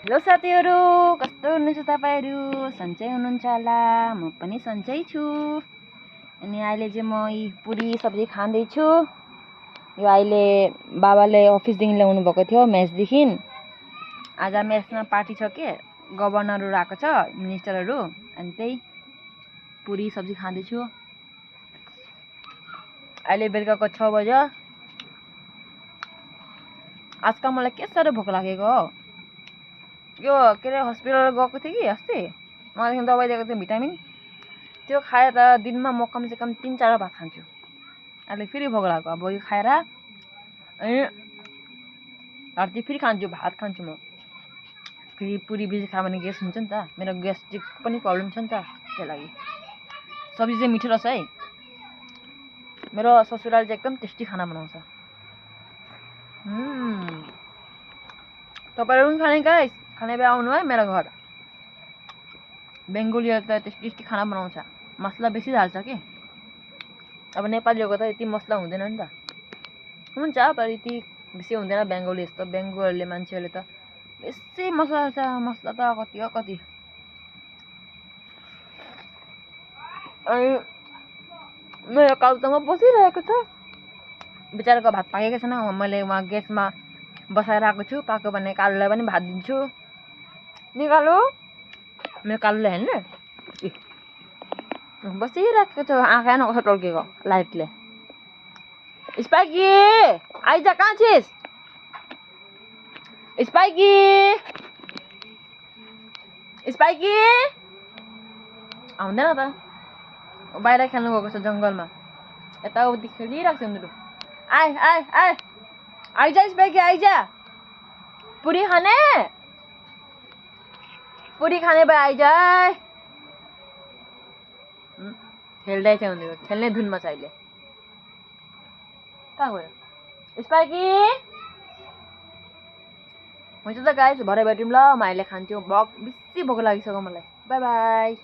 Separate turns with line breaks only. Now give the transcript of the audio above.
Hello साथीहरु, कस्तो हुनुहुन्छ तपाईहरु? सन्चै हुनुहुन्छ होला? म पनि सन्चै छु। अनि अहिले चाहिँ म पुरी सब्जी खाँदै छु। यो अहिले बाबाले अफिसदेखि ल्याउनु भएको थियो, मेसदेखि। आज मेसमा पार्टी छ के, गभर्नरहरु आएको छ, मिनिस्टरहरु। अनि त्यही पुरी सब्जी खाँदै छु। अहिले बेलुकाको 6 बज्यो। आजकल मलाई के साह्रो भोक लागेको हो। यो के अरे हस्पिटल गएको थिएँ कि अस्ति, मलाई दबाई दिएको थियो भिटामिन। त्यो खाएर दिनमा म कम से कम 3-4 भात खान्छु। अहिले फेरि भोक लाग्यो। अब यो खाएर अनि राति फेरि खान्छु, भात खान्छु म। फेरि पुरी बेसी खायो भने ग्यास हुन्छ नि त। मेरो ग्यास्ट्रिक पनि प्रब्लम छ नि त, त्यही लागि। सब्जी चाहिँ मिठो रहेछ है। मेरो ससुराले चाहिँ एकदम टेस्टी खाना बनाउँछ। तपाईहरु पनि खाने गाइस, खाने भए आउनु है मेरो घर। बेंगोलीहरु त टेस्टी खाना बनाउँछ, मसला बेसी हाल्छ के। अब नेपालीहरुको त यति मसला हुँदैन नि त। हुन्छ पर यति बेसी हुँदैन बेंगोली जस्तो। बेंगोलीहरुले मान्छेहरुले त बेसी मसला हाल्छ, मसला त कति हो कति। अनि मेरो कालु त म बसिरहेको छ। बिचाराको भात पाकेको छैन। मैले वहाँ ग्यासमा बसाएर आएको छु। पाको भने कालुलाई पनि भात दिन्छु। नि कालु, मेरो कालुले हेर्नु बसिरहेको छ। आँखा हेर्न कसो टल्केको लाइटले। स्पाइकी, आइज, कहाँ छिस? स्पाइकी, स्पाइकी आउँदैन त। बाहिर खेल्नु गएको छ जंगलमा। यताउति खेलिरहेको छ उनीहरु। आइ आइ आइ, आइज स्पाइकी, आइज। पुरी खाने? पुरी खाने भए आइज। खेल्दै छ उनीहरु, खेल्ने धुनमा छ अहिले। कहाँ गयो स्पाइकी? हुन्छ त गाइस, भरे भेटौँ ल। म अहिले खान्छु। बेसी भोक लागिसक्यो मलाई। Bye bye.